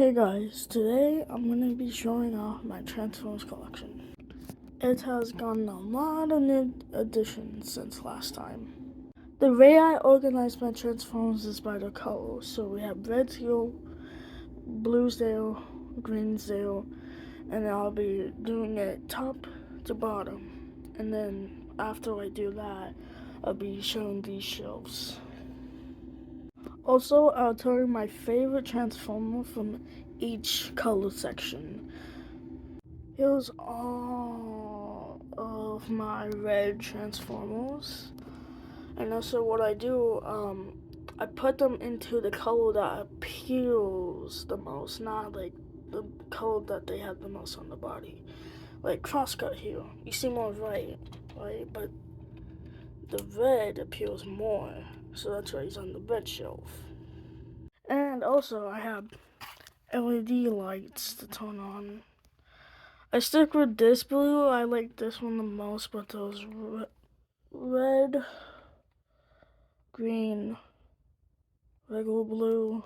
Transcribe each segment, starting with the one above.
Hey guys, today I'm going to be showing off my Transformers collection. It has gotten a lot of new additions since last time. The way I organize my Transformers is by the colors. So we have red Zeo, blue Zeo, green Zeo, and I'll be doing it top to bottom. And then after I do that, I'll be showing these shelves. Also, I'll tell you my favorite Transformer from each color section. Here's all of my red Transformers. And also what I do, I put them into the color that appeals the most, not like the color that they have the most on the body. Like Crosscut here, you see more right? But the red appeals more, so that's why he's on the red shelf. And also I have LED lights to turn on. I stick with this blue. I like this one the most, but those red, green, regular blue,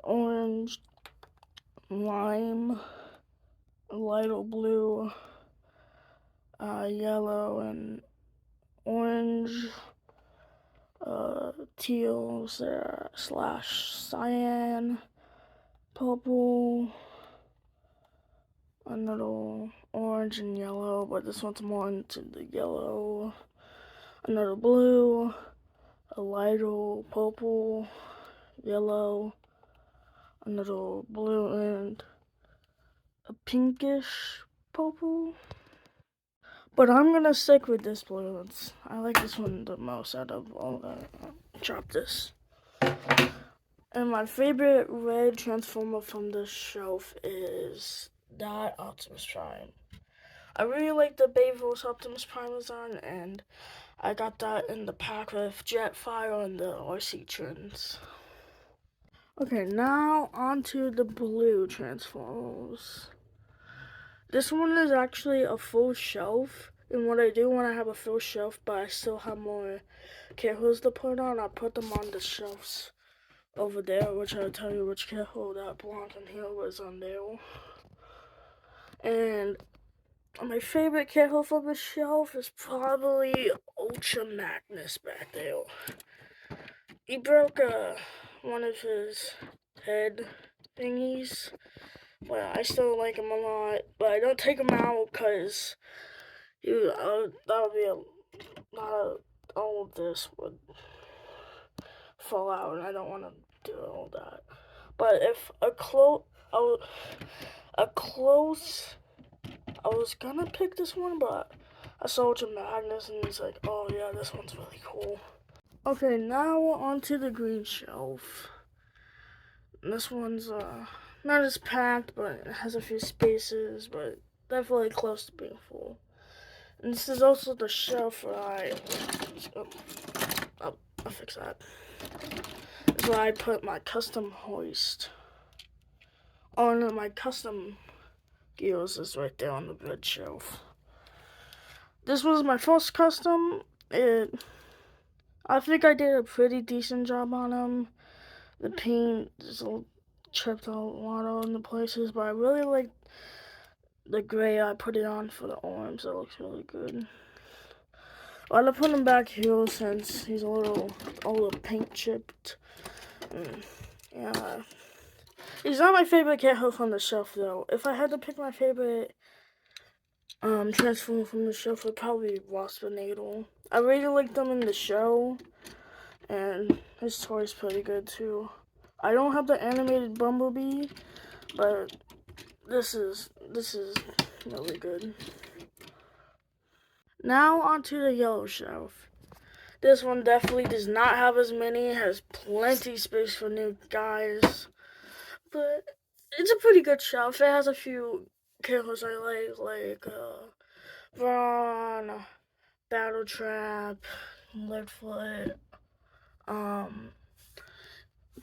orange, lime, lighter blue, yellow, and orange, teal slash cyan, purple, another orange and yellow, but this one's more into the yellow, another blue, a lighter purple, yellow, another blue, and a pinkish purple. But I'm gonna stick with this blue. I like this one the most out of all that. Drop this. And my favorite red Transformer from this shelf is that Optimus Prime. I really like the Bayverse Optimus Prime design, and I got that in the pack with Jetfire and the RC Trends. Okay, now onto the blue Transformers. This one is actually a full shelf, and what I do when I have a full shelf but I still have more cables to put on, I put them on the shelves over there, which I'll tell you which cable that belongs in here was on there. And my favorite cable for the shelf is probably Ultra Magnus back there. He broke one of his head thingies. Well, I still like him a lot, but I don't take him out because that would be a lot of all of this would fall out, and I don't want to do all that. But if a close, I was gonna pick this one, but I saw Ultra Magnus, and it's like, oh yeah, this one's really cool. Okay, now onto the green shelf. This one's not as packed, but it has a few spaces, but definitely close to being full. And this is also the shelf where I'll fix that. This is where I put my custom hoist. Oh no, my custom gears is right there on the red shelf. This was my first custom. I think I did a pretty decent job on them. The paint is chipped a lot on the places, but I really like the gray I put it on for the arms. It looks really good. I'm gonna put him back here since he's a little paint chipped. Yeah. He's not my favorite cable from the shelf though. If I had to pick my favorite Transformer from the shelf, it would probably be Waspinator. I really like them in the show, and his toy is pretty good too. I don't have the animated Bumblebee, but this is really good. Now onto the yellow shelf. This one definitely does not have as many. It has plenty space for new guys, but it's a pretty good shelf. It has a few characters I like Brawn, Battle Trap, Leadfoot.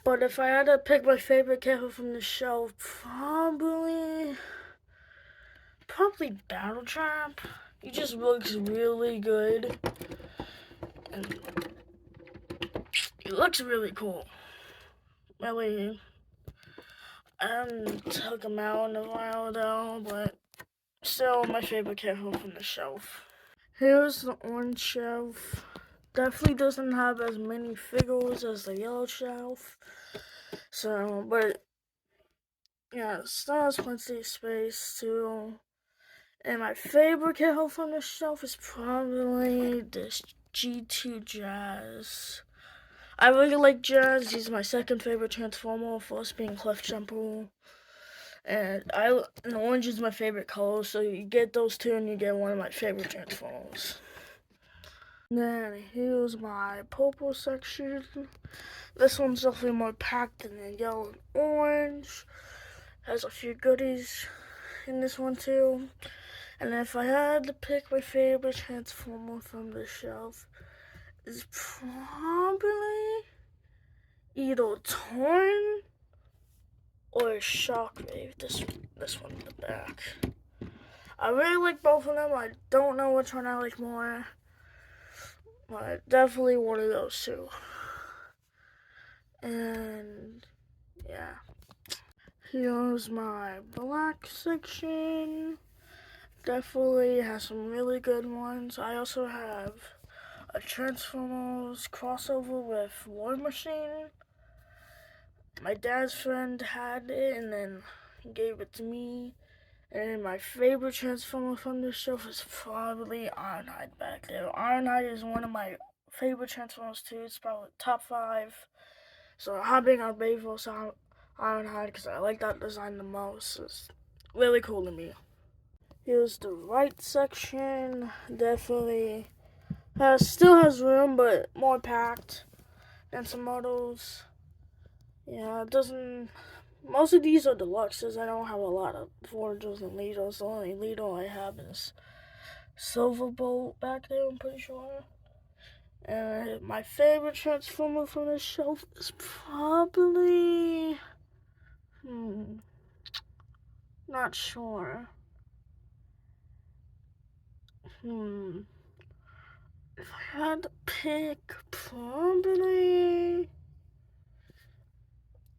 But if I had to pick my favorite character from the shelf, probably Battle Trap. He just looks really good, and he looks really cool. Really, took them out in a while though, but still my favorite Careful from the shelf. Here's the orange shelf. Definitely doesn't have as many figures as the yellow shelf. So, but yeah, it still has plenty of space too. And my favorite Careful from the shelf is probably this G2 Jazz. I really like Jazz. He's my second favorite Transformer, first being Clefjumper. And orange is my favorite color, so you get those two and you get one of my favorite Transformers. Then here's my purple section. This one's definitely more packed than the yellow and orange. Has a few goodies in this one too. And if I had to pick my favorite Transformer from the shelf, it's probably either Torn or Shockwave. This one in the back. I really like both of them. I don't know which one I like more, but definitely one of those two. And yeah, here's my black section. Definitely has some really good ones. I also have a Transformers crossover with War Machine. My dad's friend had it and then he gave it to me. And my favorite Transformer from this show is probably Ironhide back there. Ironhide is one of my favorite Transformers too. It's probably top 5. So hopping on Bayforce Ironhide because I like that design the most. It's really cool to me. Here's the right section. Definitely still has room, but more packed than some models. Yeah, it doesn't. Most of these are deluxes. I don't have a lot of Forgers and Leaders. The only Leader I have is Silverbolt back there, I'm pretty sure. And my favorite Transformer from this shelf is probably. Not sure. If I had to pick, probably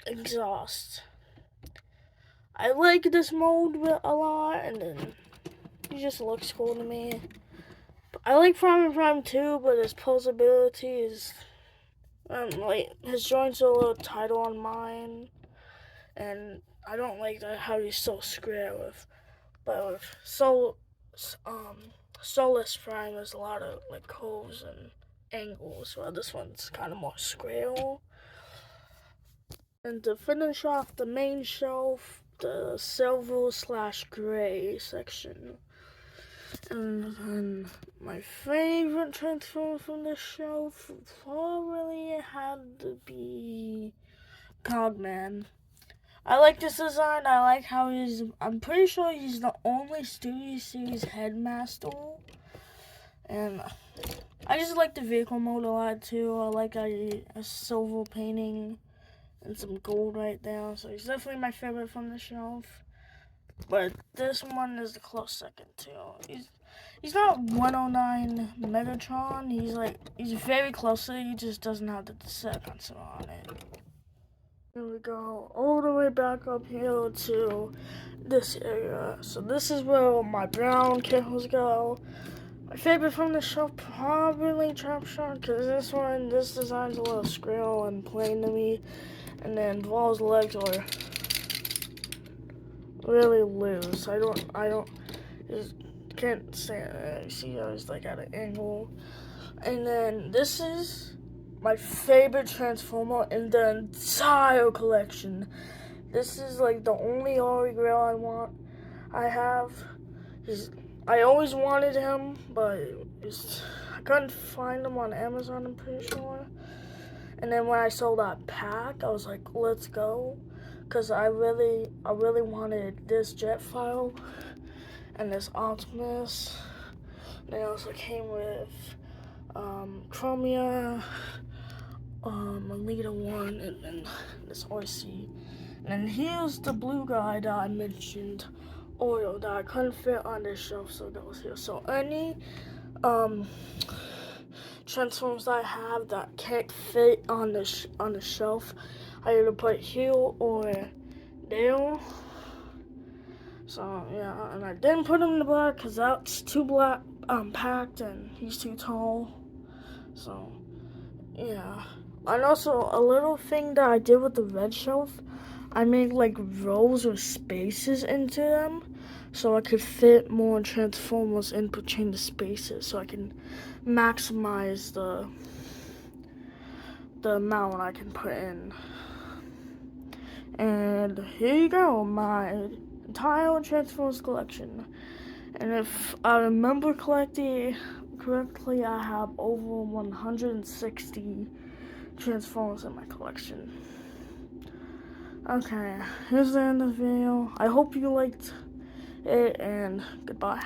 Exhaust. I like this mold a lot, and then he just looks cool to me. I like Prime and Prime too, but his posability is, like, his joints are a little tighter on mine, and I don't like that how he's so square but with Solus Prime, there's a lot of like curves and angles, while this one's kind of more square. And to finish off the main shelf, the silver/gray section. And then my favorite Transformer from this shelf probably had to be Cogman. I like this design. I like how I'm pretty sure he's the only Studio Series Headmaster. And I just like the vehicle mode a lot too. I like a silver painting and some gold right there. So he's definitely my favorite from the shelf. But this one is the close second too. He's not 109 Megatron. He's very close to it. He just doesn't have the Decepticon on it. Here we go, all the way back up here to this area. So this is where my brown Careful's go. My favorite from the shelf probably Trap Shark, because this design's a little square and plain to me. And then Ball's legs are really loose. I just can't stand it. See, I was like at an angle. And then this is my favorite Transformer in the entire collection. This is like the only Holy Grail I have. I always wanted him, but I couldn't find him on Amazon, I'm pretty sure. And then when I saw that pack, I was like, let's go. Because I really wanted this Jetfile and this Optimus. And it also came with Chromia, Alita 1, and then this RC. And here's the blue guy that I mentioned earlier that I couldn't fit on this shelf, so that was here. So any Transformers that I have that can't fit on the shelf, I either put here or there. So yeah, and I didn't put him in the black because that's too black packed and he's too tall. So yeah. And also a little thing that I did with the red shelf, I made like rows or spaces into them so I could fit more Transformers in between the spaces so I can maximize the amount I can put in. And here you go, my entire Transformers collection. And if I remember correctly, I have over 160 Transformers in my collection. Okay, here's the end of the video. I hope you liked it, and goodbye.